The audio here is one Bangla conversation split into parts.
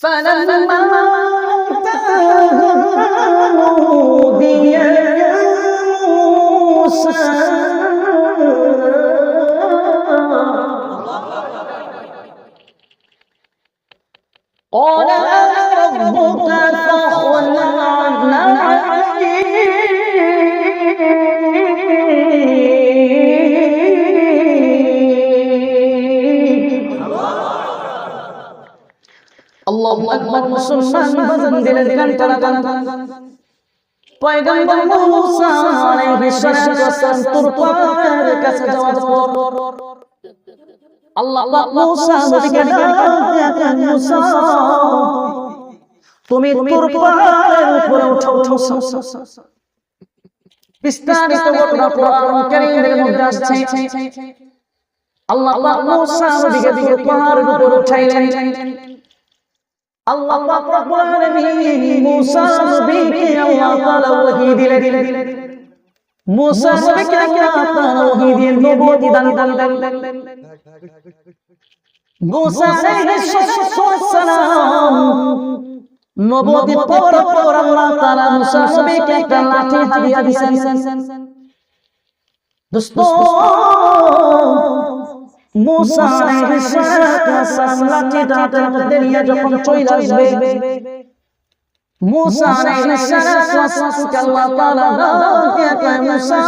فلما نودي يا موسى قال أنا ربك فاخلع আল্লাহু আকবার। মুসলমান বাজান দিলের কান্তারা পয়গম্বর মুসা আলাইহিস সালাম তুর পাহাড়ের কাছে যাওয়ার পর আল্লাহ পাক মুসা নবীকে ডাকেন, মুসা তুমি তুর পাহাড়ের উপরে ওঠো। বিস্তারিত ঘটনা কোরআন কারীমের মধ্যে আসছে। আল্লাহ পাক মুসা নবীকে তুর পাহাড়ের উপরে উঠাইলেন। আল্লাহ পাক রব্বুল আলামিন মুসা নবীকে আল্লাহ তাআলা ওহী দিলেন। মুসা নবীকে আল্লাহ তাআলা ওহী দিয়ে নবুয়ত দান করলেন। মুসা আলাইহিস সালাম নবুয়ত পাওয়ার পর আল্লাহ তাআলা মুসা নবীকে একটা লাঠি হাদিয়া দিয়েছেন। দোস্ত মুসা আলাইহিস সালাম লাঠিটা হাতের মধ্যে নিয়ে যখন চলে আসবে, মুসা আলাইহিস সালামকে আল্লাহ তাআলা ডাকে, মুসা।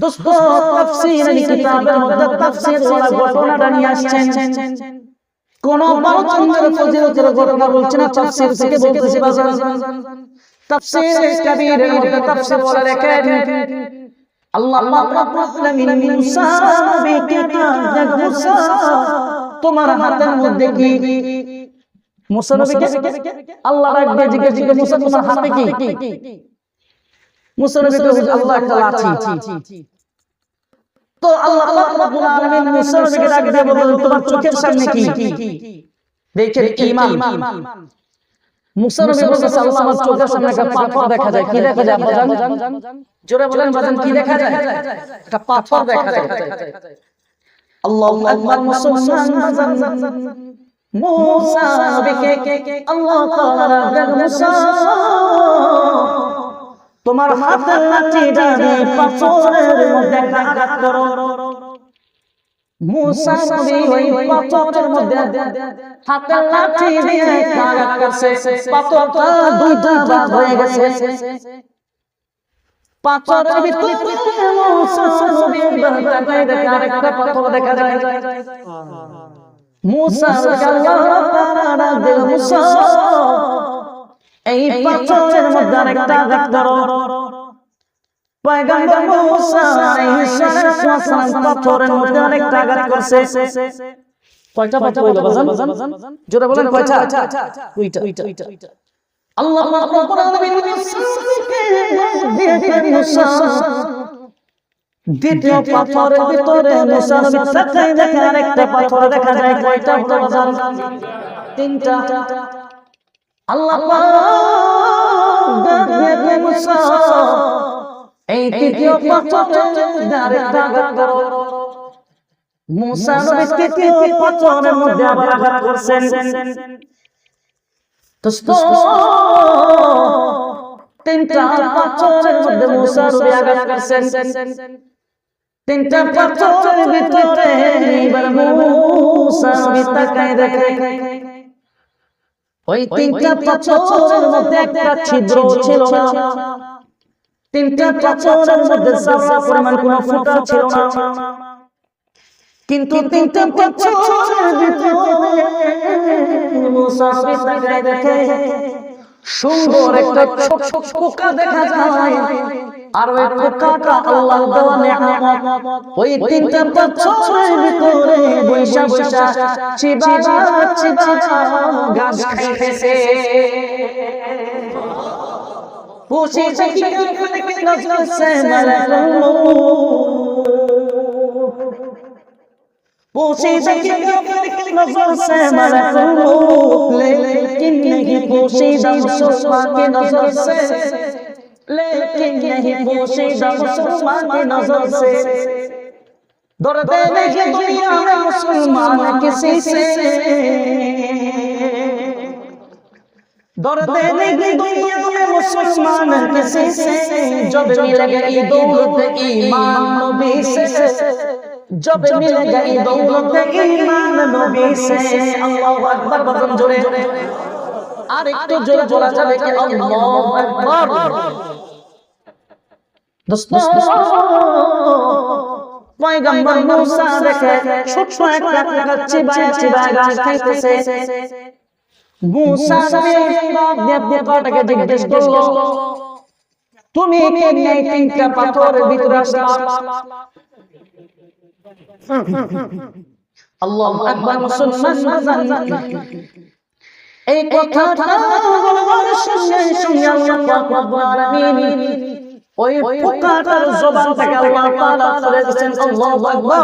দোস্ত তাফসীরের কিতাবের মধ্যে তাফসীর ওয়ালা ঘটনাটা নিয়ে আসছেন। কোন বালচন্দ্র ফজিলতের ঘটনা বলছে না, তাফসীর থেকে বলতেছি বাজার। তাফসীর কবীরের মধ্যে তাফসীর ওয়ালা লেখেন আল্লাহ পাক রব্বুল আলামিন মুসা নবীকে ডাকেন, মুসা তোমার হাতের মধ্যে কি? মুসা নবীকে আল্লাহ রাখবে, জিজ্ঞেস মুসা তোমার হাতে কি? মুসা নবী তো আল্লাহ একটা লাঠি। তো আল্লাহ পাক রব্বুল আলামিন মুসা নবীকে ডাক দিয়ে বলেন তোমার চোখের সামনে কি? দেখেন ঈমান। মুসা নবী বলতেছে আল্লাহ আমার চোখের সামনে একটা পাথর দেখা যায়। কি দেখা যায় বাজান? জোরে বলেন বাজান, কি দেখা যায়? একটা পাথর দেখা যায়। আল্লাহু আকবার। মুসলমান বাজান মুসা নবীকে আল্লাহ তাআলা ডাকেন, মুসা তোমার হাতের লাঠিটা দিয়ে পাথরের মধ্যে আঘাত করো। মুসা নবী ওই পাথরের মধ্যে হাতের লাঠি দিয়ে আঘাত করছে। পাথরটা দুইটা ভাগ হয়ে গেছে। পাথরের ভিতরে মুসা নবীর বাহুতে দেখে আরেকটা পাথর দেখা যায়। মুসা আল্লাহ তাআলা ডাকেন, মুসা এই পাথরের মধ্যে আরেকটা আঘাত করো। পয়গম্বর মুসা আলাইহিস সালাম পাথরের মধ্যে আরেকটা আঘাত করছে। কয়টা পাথর হইলো বাজান? জোরে বলেন কয়টা? দুইটা। আল্লাহ পাক রব্বুল আলামিন মুসা দ্বিতীয় পাথরের ভিতরে মুসা নবী তাকায় দেখে আরেকটা পাথর দেখা যায়। কয়টা বাজান? তিনটা। আল্লাহ পাক দেখে মুসা এই তৃতীয় পাথরের মধ্যে আরেকটা আঘাত করো। মুসা নবী তৃতীয় পাথরের মধ্যে আবার আঘাত করছেন। দোস্ত তিনটা পাথরের মধ্যে মুসা নবী আঘাত করছেন। তিনটা পাথরের ভিতরে এবার মুসা নবী তাকায় দেখে ওই তিনটা পাথরের মধ্যে একটা ছিদ্র ছিল না। তিনটা পাথরের মধ্যে সারা পরিমাণ কোনো ফুটা ছিল না। কিন্তু তিনটা পাথরের ভিতরে মুসা নবী তাকায় দেখে সুন্দর একটা ছোট পোকা দেখা যায়। আর ওই পোকাটা আল্লাহ দেওয়া নিয়ামত। ওই তিনটা পাথরের ভিতরে বৈশা বৈশা চিবা গাছ খাইতেছে। पूछे नजर से पूछे नजर से लेकिन नहीं पोशीदा मुसलमान की नजर से, लेकिन नहीं पोशीदा मुसलमान की नजर से। डरते नहीं दुनिया में मुसलमान किसी से। दर्द नहीं दुनिया में मुसलमान किसी से, जब मिलेगा ये दौलत ईमान नबी से, जब मिलेगा ये दौलत ईमान नबी से। अल्लाहु अकबर बदन जोड़े আর একটু জোরে বলা যাবে কি আল্লাহু আকবার। দোস্ত পয়গম্বর মুসা দেখে ছোট একটা চিবায় ঘাস খাইতেছে। মুসা নবী পাটাকে জিজ্ঞেস করলো, তুমি কেন এই তিনটা পাথরের ভিতরে আসলা? আল্লাহু আকবার। মুসলমান এই কথাটা বলার সঙ্গে সঙ্গে আল্লাহ রাব্বুল আলামিন ওই পোকাটার জবান থেকে আল্লাহ তাআলা করে দিয়েছেন আল্লাহু আকবার।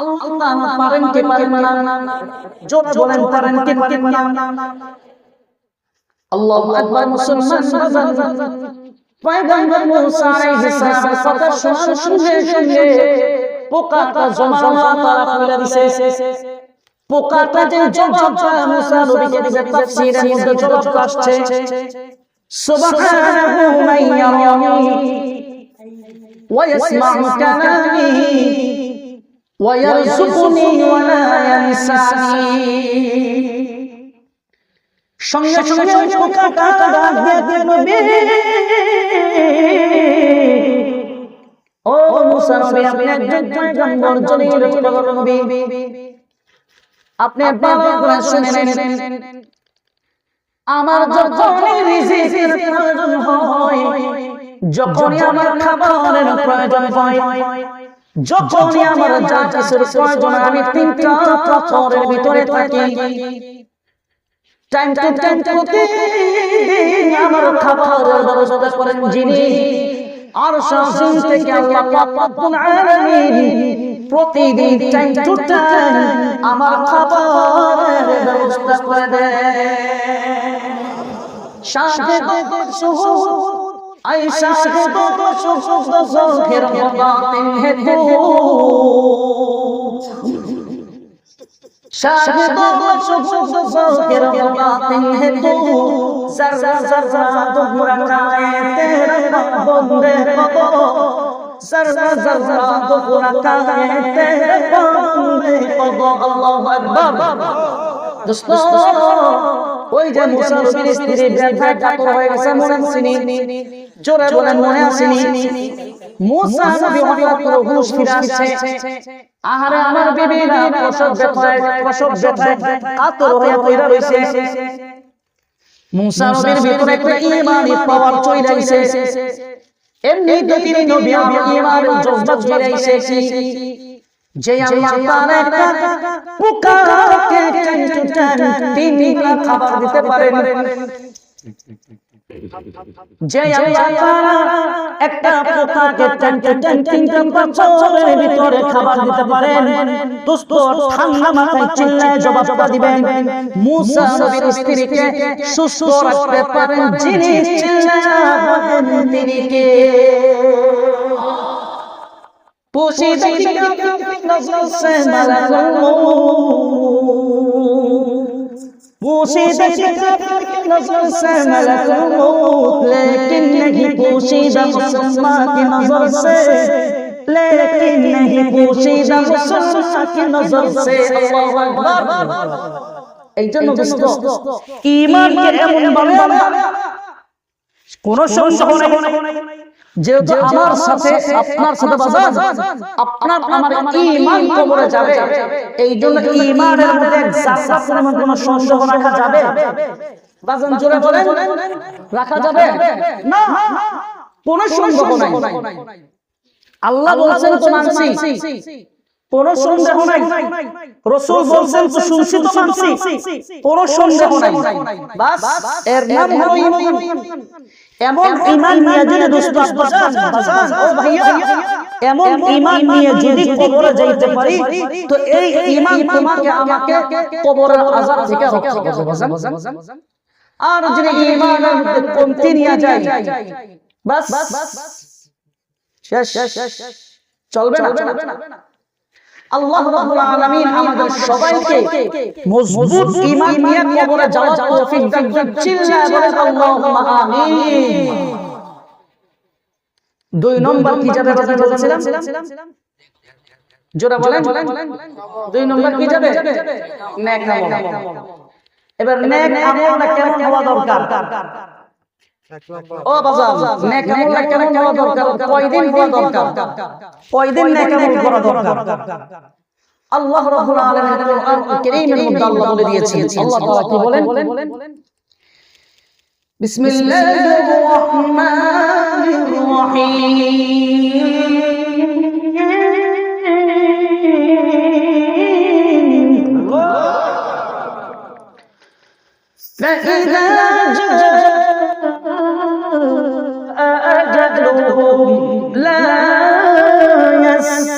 আল্লাহ পারেন কি পারেন না? জোরে বলেন পারেন কি পারেন না? আল্লাহু আকবার। মুসলমান পয়গম্বর মুসা আলাইহিস সালামের কথা শোনার সঙ্গে সঙ্গে পোকাটা জবান আল্লাহ তাআলা খুলে দিয়েছে। পোকাটা যে জবাবটা মুসা নবীকে দিবে তাফসীরের মধ্যে জবাব আসছে, সুবহানাহু মান ইয়ারানি ওয়া ইয়াসমাউ কালামি ওয়া ইয়ারযুকুনি ওয়া লা ইয়ানসানি। সঙ্গে সঙ্গে পোকাটা ডাক দিয়ে নবী, ও মুসা নবী, আপনি একজন পয়গম্বর জলিল নবী, আপনি ভালো করে শুনেন, আমার যখন রিজিকের প্রয়োজন হয়, যখন আমার খাবারের প্রয়োজন হয়, যখন আমার যা কিছুর প্রয়োজন, আমি তিনটা পাথরের ভিতরে থাকি। টাইম টু টাইম প্রতিদিন আমার খাবারের ব্যবস্থা করেন যিনি, আর শাসন থেকে আল্লাহ পাক রব্বুল আলামিন প্রতিদিন টাইম টু টাইম আমার খাবারের ব্যবস্থা করে দেন। শাহিদ শুহুদ আই শাহিদ শুহুদ জাহির বাতিন হে তু, শাহিদ শুহুদ জাহির বাতিন হে তু, জরা জরা দুহরা কায়ে তেরা বন্দে কো, জরা জরা দুহরা কায়ে তেরা বন্দে কো। আল্লাহু আকবার। দোস্ত ওই যে মুসা নবীর স্ত্রী ব্যথায় কাতর হয়ে গেছে, মনে আসেনি? জোরে বলেন মনে আসেনি? মুসা নবী হঠাৎ করে হুঁশ ফিরে আসছে, আহারে আমার বিবিরা প্রসব ব্যথায় কাতর হয়ে পড়ে রইছে। মুসা নবীর ভিতরে একটা ঈমানি পাওয়ার চলে আইছে, এমনি তো তিনি নবী ঈমানের জজ্বা চলে আইছে যে আল্লাহ তাআলা একটা পোকাকে টাইম টু টাইম তিনটা খাবার দিতে পারেন, যে আল্লাহ তাআলা একটা পোকাকে টাইম টু টাইম তিনটা পাথরের ভিতরে খাবার দিতে পারেন। দোস্ত ঠান্ডা মাথায় চিল্লায় জবাবটা দিবেন, মুসা নবীর স্ত্রীকে সুস্থ রাখতে পারেন যিনি, চিল্লায় বলেন তিনি কে? पोशीदा की नजर से मलकुल मौत, पोशीदा की नजर से मलकुल मौत, लेकिन नहीं पोशीदा मुसलमान की नजर से, लेकिन नहीं पोशीदा मुसलमान की नजर से। अल्लाहु अकबर। এই জন্য ঈমানকে এমন ভাবে কোন সন্দেহ নাই, যেহেতু আমার সাথে আপনার সাথে বাজার, আপনার আমার ঈমান কবরে যাবে, এই জন্য ঈমানের মধ্যে যারা কোনো সন্দেহ রাখা যাবে? বাজান জোরে বলেন, রাখা যাবে না, কোনো সন্দেহ নাই। আল্লাহ বলেছেন তো মানছি, কোনো সন্দেহ নাই। রাসূল বলেছেন তো শুনছি তো মানছি, কোনো সন্দেহ নাই। বাস এর নাম হলো ঈমান। এমন ঈমান নিয়ে যদি দোস্ত বাজান ও ভাইয়া, এমন ঈমান নিয়ে যদি কবরে যাইতে পারি, তো এই ঈমান তোমাকে আমাকে কবরের আযাব থেকে রক্ষা করবে বাজান। আর যদি ঈমানের মধ্যে কমতি নিয়ে যায়, বাস শেষ, চলবে না। আল্লাহ রাব্বুল আলামিন আমাদের সবাইকে মজবুত ঈমান নিয়ে কবরে যাওয়ার তৌফিক দান করুন। চিল্লায়ে বলেন আল্লাহুম্মা আমিন। দুই নম্বর কি যাবে বলছিলাম? জোরে বলেন। দুই নম্বর কি যাবে? নেক আমল। এবার নেক আমলটা কেমন হওয়া দরকার? ও বাজার, নেক আমলটা কেমন হওয়া দরকার? কয়দিন হওয়া দরকার? কয়দিন নেক আমল করা দরকার? আল্লাহ রাব্বুল আলামিন কোরআন কারীমের মধ্যে আল্লাহ বলে দিয়েছেন। আল্লাহ তাআলা কি বলেন? বিসমিল্লাহির রহমানির রহিম। فإذا جاء أجلهم لا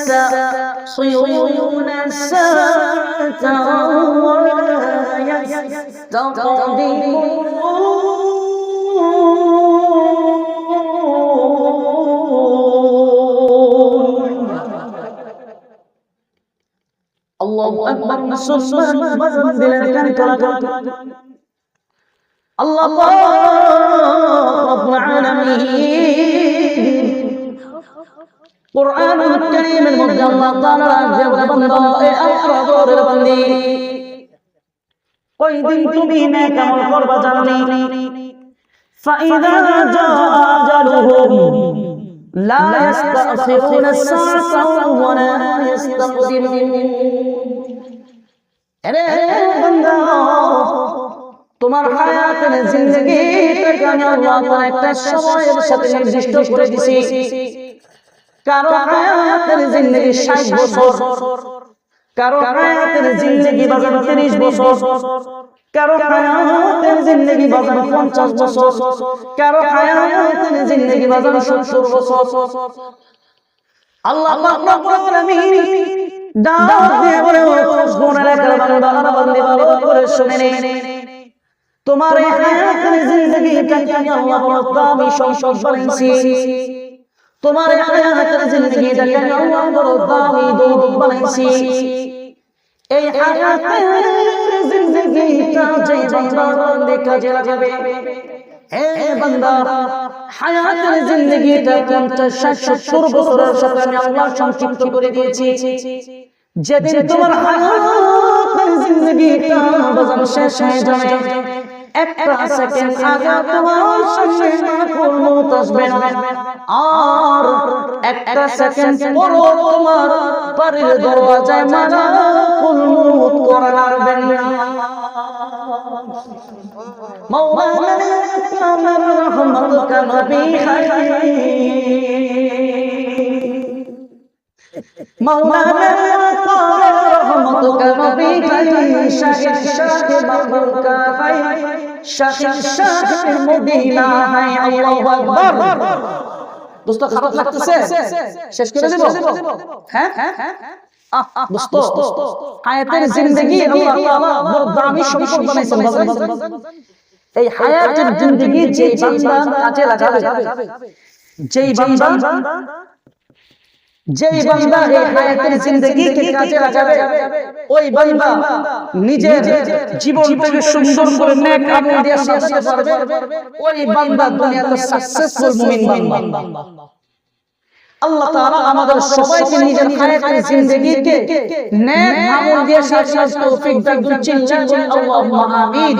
يستأخرون ساعة ولا يستقدمون الله أكبر الله رب العالمين قرآن الكريم المجد الله تعالى بندي কয়দিন তুমি নেক আমল করবা জানি فإذا جاء أجلهم لا يستأخرون ساعة ولا يستقدمون আরে বান্দা তোমার হায়াতের জিন্দেগিটাকে আমি আল্লাহ তাআলা একটা সময়ের সাথে নির্দিষ্ট করে দিয়েছি। কারো হায়াতের জিন্দেগি 60 বছর, কারো হায়াতের জিন্দেগি 30 বছর, কারো হায়াতের জিন্দেগি 50 বছর, কারো হায়াতের জিন্দেগি 70 বছর। আল্লাহ রাব্বুল আলামিন দাওয়াত দিয়ে বলে মনের বান্দা বান্দি ভালো করে শুনে নে, তোমার এই হায়াতের জিন্দেগিটাকে আল্লাহ তাআলা আমি সংসদ বানাইছি। তোমার এই হায়াতের জিন্দেগিটাকে আল্লাহ তাআলা আমি দৌলত বানাইছি। এই হায়াতের জিন্দেগিটা যে বান্দা কাজে লাগাবে, হে বান্দা হায়াতের জিন্দেগিটা 50-60-70 বছরের সাথে আমি আল্লাহ সংক্ষিপ্ত করে দিয়েছি। যেদিন তোমার হায়াতের জিন্দেগিটা বাজার শেষ হয়ে যাবে, একটা সেকেন্ড আগে তোমার সামনে মালাকুল মউত আসবে না, আর একটা সেকেন্ড পরও তোমার বাড়ির দরজায় মালাকুল মউত করা লাগবে না। মাওলানা কামার রহমাতুকা নবী মাওলানা কামার রহমাতুকা নবী শাহিদ শাহ বাবুকা ভাই শাহিদ শাহ মদিনা হায় আল্লাহু আকবার। দোস্ত খারাপ লাগতেছে? শেষ করে দেব? হ্যাঁ দোস্ত, হায়াতের জিন্দেগি আল্লাহ তাআলা বড় দামি সম্পদ বানাইছেন। এই হায়াতের জিন্দেগি যেই বান্দা কাজে লাগাবে, যেই বান্দা এই হায়াতের জিন্দেগিকে কাজে লাগাবে, ওই বান্দা নিজের জীবনটাকে সুন্দর করে নেক আমল দিয়ে সাজাতে পারবে। ওই বান্দা দুনিয়াতে সাকসেসফুল মুমিন বান্দা। আল্লাহ তাআলা আমাদের সবাইকে নিজের হায়াতের জিন্দেগিকে নেক আমল দিয়ে সাজানোর তৌফিক দান করুন। চিল্লান আল্লাহুম্মা আমিন।